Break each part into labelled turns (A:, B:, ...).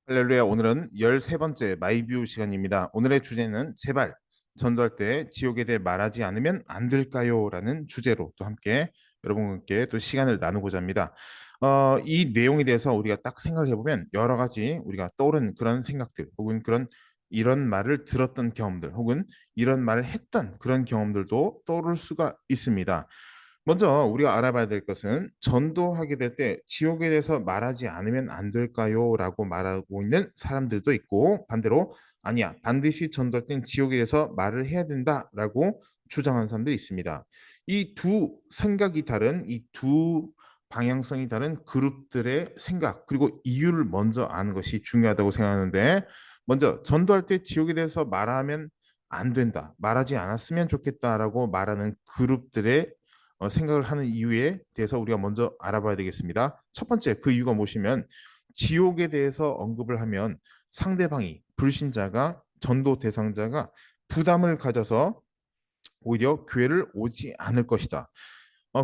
A: 할렐루야. 오늘은 13번째 마이뷰 시간입니다. 오늘의 주제는 제발 전도할 때 지옥에 대해 말하지 않으면 안 될까요? 라는 주제로 또 함께 여러분과 함께 또 시간을 나누고자 합니다. 이 내용에 대해서 우리가 딱 생각해 보면 여러 가지 우리가 떠오른 그런 생각들 혹은 그런 이런 말을 들었던 경험들 혹은 이런 말을 했던 그런 경험들도 떠오를 수가 있습니다. 먼저 우리가 알아봐야 될 것은 전도하게 될 때 지옥에 대해서 말하지 않으면 안 될까요? 라고 말하고 있는 사람들도 있고 반대로 아니야, 반드시 전도할 땐 지옥에 대해서 말을 해야 된다라고 주장하는 사람들이 있습니다. 이 두 생각이 다른 이 두 방향성이 다른 그룹들의 생각 그리고 이유를 먼저 아는 것이 중요하다고 생각하는데, 먼저 전도할 때 지옥에 대해서 말하면 안 된다, 말하지 않았으면 좋겠다라고 말하는 그룹들의 생각을 하는 이유에 대해서 우리가 먼저 알아봐야 되겠습니다. 첫 번째, 그 이유가 무엇이면 지옥에 대해서 언급을 하면 상대방이 불신자가 전도 대상자가 부담을 가져서 오히려 교회를 오지 않을 것이다.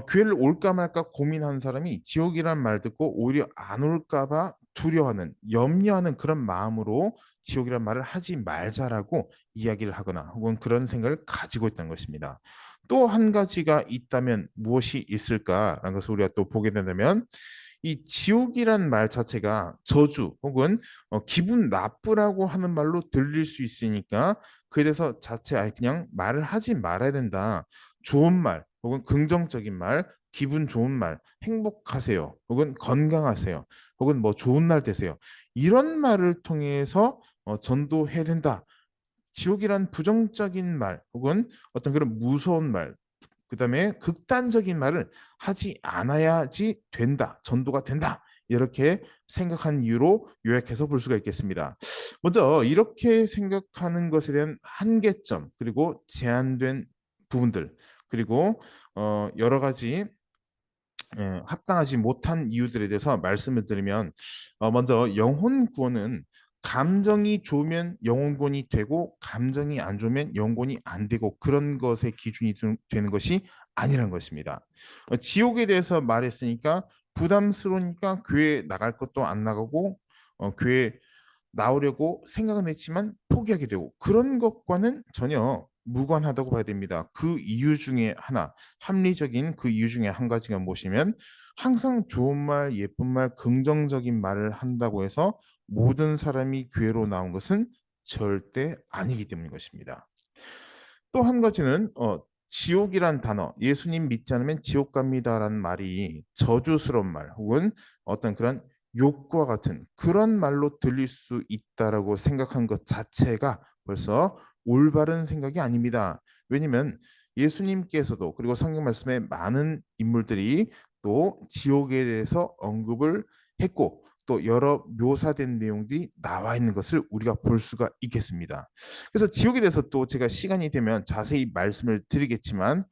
A: 교회를 올까 말까 고민하는 사람이 지옥이란 말 듣고 오히려 안 올까봐 두려워하는, 염려하는 그런 마음으로 지옥이란 말을 하지 말자라고 이야기를 하거나 혹은 그런 생각을 가지고 있다는 것입니다. 또 한 가지가 있다면 무엇이 있을까라는 것을 우리가 또 보게 된다면, 이 지옥이란 말 자체가 저주 혹은 기분 나쁘라고 하는 말로 들릴 수 있으니까 그에 대해서 자체 아예 그냥 말을 하지 말아야 된다. 좋은 말 혹은 긍정적인 말, 기분 좋은 말, 행복하세요 혹은 건강하세요 혹은 뭐 좋은 날 되세요, 이런 말을 통해서 전도해야 된다. 지옥이란 부정적인 말 혹은 어떤 그런 무서운 말, 그다음에 극단적인 말을 하지 않아야지 된다, 전도가 된다, 이렇게 생각한 이유로 요약해서 볼 수가 있겠습니다. 먼저 이렇게 생각하는 것에 대한 한계점 그리고 제한된 부분들 그리고 여러 가지 합당하지 못한 이유들에 대해서 말씀을 드리면, 먼저 영혼 구원은 감정이 좋으면 영혼 구원이 되고 감정이 안 좋으면 영혼 구원이 안 되고 그런 것의 기준이 되는 것이 아니란 것입니다. 지옥에 대해서 말했으니까 부담스러우니까 교회 나갈 것도 안 나가고 교회 나오려고 생각은 했지만 포기하게 되고 그런 것과는 전혀 무관하다고 봐야 됩니다. 그 이유 중에 하나, 합리적인 그 이유 중에 한 가지가 무엇이면 항상 좋은 말, 예쁜 말, 긍정적인 말을 한다고 해서 모든 사람이 교회로 나온 것은 절대 아니기 때문인 것입니다. 또 한 가지는 지옥이란 단어, 예수님 믿지 않으면 지옥 갑니다라는 말이 저주스러운 말 혹은 어떤 그런 욕과 같은 그런 말로 들릴 수 있다라고 생각한 것 자체가 벌써 올바른 생각이 아닙니다. 왜냐하면 예수님께서도 그리고 성경 말씀에 많은 인물들이 또 지옥에 대해서 언급을 했고 또 여러 묘사된 내용들이 나와 있는 것을 우리가 볼 수가 있겠습니다. 그래서 지옥에 대해서 또 제가 시간이 되면 자세히 말씀을 드리겠지만,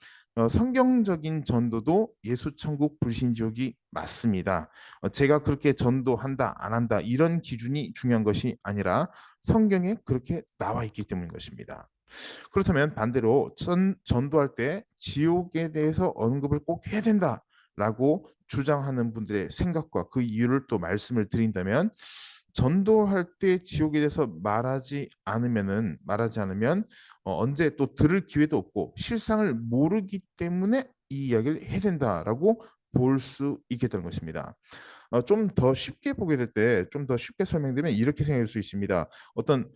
A: 성경적인 전도도 예수 천국 불신 지옥이 맞습니다. 제가 그렇게 전도한다 안 한다 이런 기준이 중요한 것이 아니라 성경에 그렇게 나와 있기 때문인 것입니다. 그렇다면 반대로 전도할 때 지옥에 대해서 언급을 꼭 해야 된다라고 주장하는 분들의 생각과 그 이유를 또 말씀을 드린다면, 전도할 때 지옥에 대해서 말하지 않으면 언제 또 들을 기회도 없고 실상을 모르기 때문에 이 이야기를 해야 된다라고 볼 수 있게 되는 것입니다. 좀 더 쉽게 보게 될 때, 좀 더 쉽게 설명드리면 이렇게 생각할 수 있습니다. 어떤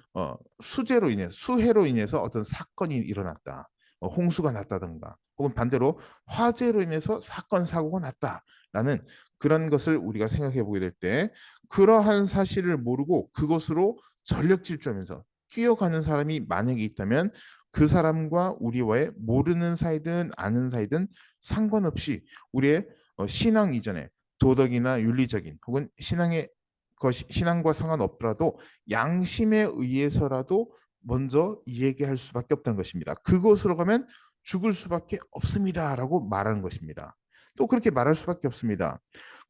A: 수재로 인해 수해로 인해서 어떤 사건이 일어났다, 홍수가 났다든가, 혹은 반대로 화재로 인해서 사건 사고가 났다라는 그런 것을 우리가 생각해 보게 될 때, 그러한 사실을 모르고 그것으로 전력 질주하면서 뛰어가는 사람이 만약에 있다면 그 사람과 우리와의 모르는 사이든 아는 사이든 상관없이 우리의 신앙 이전에 도덕이나 윤리적인 혹은 신앙과 상관없더라도 양심에 의해서라도 먼저 얘기할 수밖에 없다는 것입니다. 그곳으로 가면 죽을 수밖에 없습니다라고 말하는 것입니다. 또 그렇게 말할 수밖에 없습니다.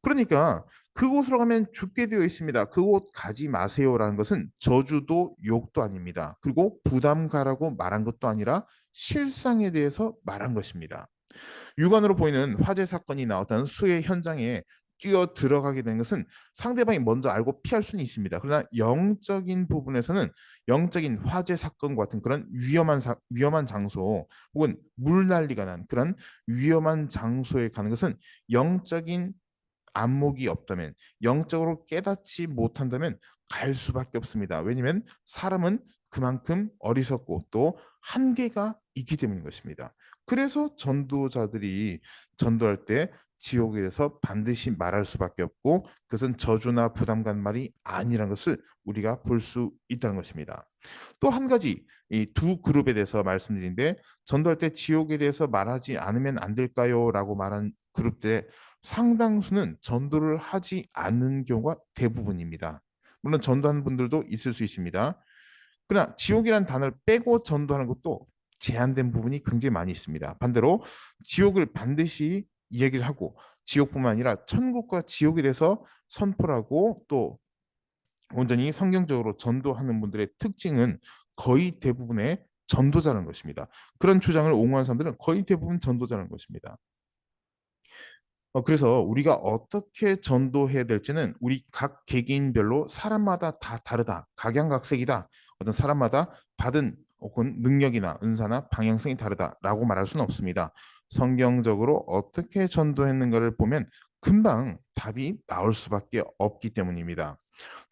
A: 그러니까 그곳으로 가면 죽게 되어 있습니다, 그곳 가지 마세요라는 것은 저주도 욕도 아닙니다. 그리고 부담 가라고 말한 것도 아니라 실상에 대해서 말한 것입니다. 육안으로 보이는 화재 사건이 나왔다는 수해 현장에 뛰어 들어가게 되는 것은 상대방이 먼저 알고 피할 수는 있습니다. 그러나 영적인 부분에서는 영적인 화재 사건과 같은 그런 위험한 장소 혹은 물난리가 난 그런 위험한 장소에 가는 것은 영적인 안목이 없다면, 영적으로 깨닫지 못한다면 갈 수밖에 없습니다. 왜냐하면 사람은 그만큼 어리석고 또 한계가 있기 때문인 것입니다. 그래서 전도자들이 전도할 때 지옥에 대해서 반드시 말할 수밖에 없고, 그것은 저주나 부담 간 말이 아니라는 것을 우리가 볼 수 있다는 것입니다. 또 한 가지 이 두 그룹에 대해서 말씀드린데, 전도할 때 지옥에 대해서 말하지 않으면 안 될까요? 라고 말한 그룹들의 상당수는 전도를 하지 않는 경우가 대부분입니다. 물론 전도하는 분들도 있을 수 있습니다. 그러나 지옥이라는 단어를 빼고 전도하는 것도 제한된 부분이 굉장히 많이 있습니다. 반대로 지옥을 반드시 이야기를 하고, 지옥뿐만 아니라 천국과 지옥에 대해서 선포를 하고 또 온전히 성경적으로 전도하는 분들의 특징은 거의 대부분의 전도자라는 것입니다. 그런 주장을 옹호하는 사람들은 거의 대부분 전도자라는 것입니다. 그래서 우리가 어떻게 전도해야 될지는 우리 각 개개인별로 사람마다 다 다르다. 각양각색이다. 어떤 사람마다 받은 혹은 능력이나 은사나 방향성이 다르다라고 말할 수는 없습니다. 성경적으로 어떻게 전도했는가를 보면 금방 답이 나올 수밖에 없기 때문입니다.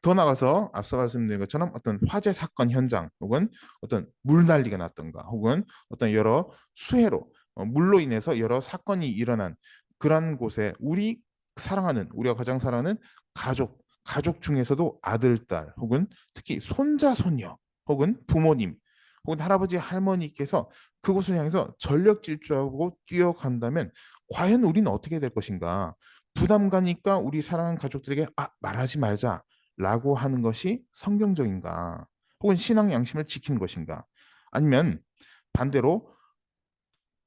A: 더 나가서 앞서 말씀드린 것처럼 어떤 화재 사건 현장 혹은 어떤 물난리가 났던가 혹은 어떤 여러 수해로 물로 인해서 여러 사건이 일어난 그런 곳에 우리가 가장 사랑하는 가족 중에서도 아들, 딸 혹은 특히 손자, 손녀 혹은 부모님 혹은 할아버지, 할머니께서 그곳을 향해서 전력 질주하고 뛰어간다면 과연 우리는 어떻게 될 것인가? 부담 가니까 우리 사랑하는 가족들에게 말하지 말자 라고 하는 것이 성경적인가? 혹은 신앙 양심을 지키는 것인가? 아니면 반대로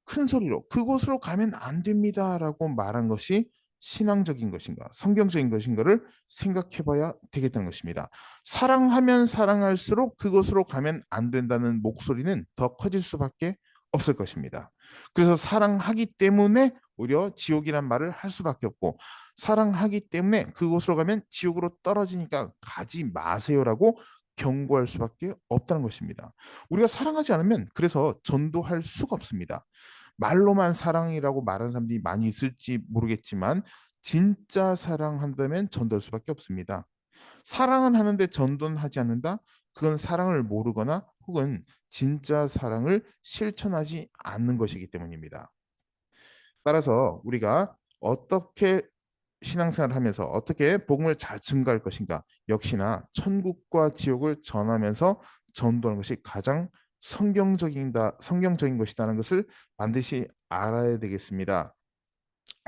A: 큰 소리로 그곳으로 가면 안 됩니다라고 말한 것이 신앙적인 것인가, 성경적인 것인가를 생각해 봐야 되겠다는 것입니다. 사랑하면 사랑할수록 그곳으로 가면 안 된다는 목소리는 더 커질 수밖에 없을 것입니다. 그래서 사랑하기 때문에 오히려 지옥이란 말을 할 수밖에 없고, 사랑하기 때문에 그곳으로 가면 지옥으로 떨어지니까 가지 마세요라고 경고할 수밖에 없다는 것입니다. 우리가 사랑하지 않으면 그래서 전도할 수가 없습니다. 말로만 사랑이라고 말하는 사람들이 많이 있을지 모르겠지만 진짜 사랑한다면 전도할 수밖에 없습니다. 사랑은 하는데 전도는 하지 않는다? 그건 사랑을 모르거나 혹은 진짜 사랑을 실천하지 않는 것이기 때문입니다. 따라서 우리가 어떻게 신앙생활을 하면서 어떻게 복음을 잘 증가할 것인가, 역시나 천국과 지옥을 전하면서 전도하는 것이 가장 성경적인 것이라는 것을 반드시 알아야 되겠습니다.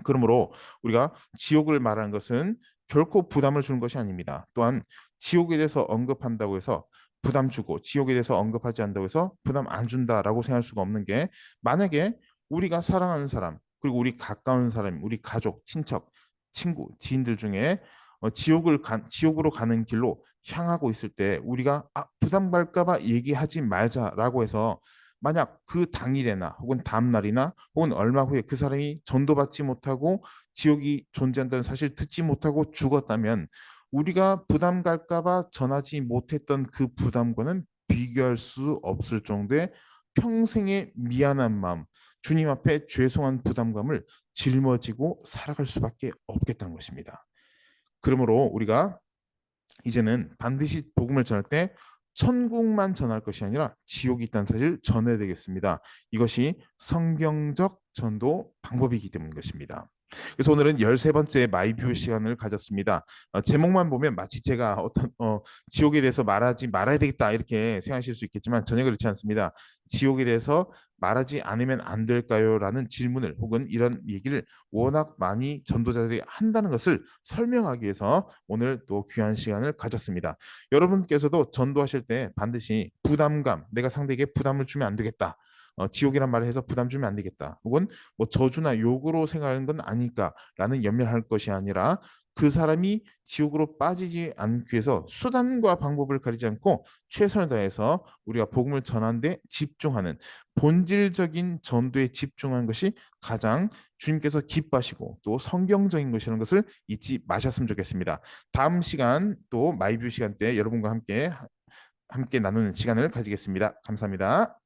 A: 그러므로 우리가 지옥을 말하는 것은 결코 부담을 주는 것이 아닙니다. 또한 지옥에 대해서 언급한다고 해서 부담 주고 지옥에 대해서 언급하지 않는다고 해서 부담 안 준다라고 생각할 수가 없는 게, 만약에 우리가 사랑하는 사람 그리고 우리 가까운 사람, 우리 가족, 친척, 친구, 지인들 중에 지옥으로 가는 길로 향하고 있을 때 우리가 부담 갈까봐 얘기하지 말자라고 해서 만약 그 당일에나 혹은 다음 날이나 혹은 얼마 후에 그 사람이 전도받지 못하고 지옥이 존재한다는 사실 듣지 못하고 죽었다면 우리가 부담 갈까봐 전하지 못했던 그 부담과는 비교할 수 없을 정도의 평생의 미안한 마음, 주님 앞에 죄송한 부담감을 짊어지고 살아갈 수밖에 없겠다는 것입니다. 그러므로 우리가 이제는 반드시 복음을 전할 때 천국만 전할 것이 아니라 지옥이 있다는 사실을 전해야 되겠습니다. 이것이 성경적 전도 방법이기 때문인 것입니다. 그래서 오늘은 13번째 마이뷰 시간을 가졌습니다. 제목만 보면 마치 제가 어떤 지옥에 대해서 말하지 말아야 되겠다 이렇게 생각하실 수 있겠지만 전혀 그렇지 않습니다. 지옥에 대해서 말하지 않으면 안 될까요? 라는 질문을 혹은 이런 얘기를 워낙 많이 전도자들이 한다는 것을 설명하기 위해서 오늘 또 귀한 시간을 가졌습니다. 여러분께서도 전도하실 때 반드시 부담감, 내가 상대에게 부담을 주면 안 되겠다. 지옥이란 말을 해서 부담 주면 안 되겠다. 혹은 뭐 저주나 욕으로 생각하는 건 아닐까라는 염려할 것이 아니라 그 사람이 지옥으로 빠지지 않기 위해서 수단과 방법을 가리지 않고 최선을 다해서 우리가 복음을 전하는 데 집중하는 본질적인 전도에 집중하는 것이 가장 주님께서 기뻐하시고 또 성경적인 것이라는 것을 잊지 마셨으면 좋겠습니다. 다음 시간 또 마이뷰 시간 때 여러분과 함께 나누는 시간을 가지겠습니다. 감사합니다.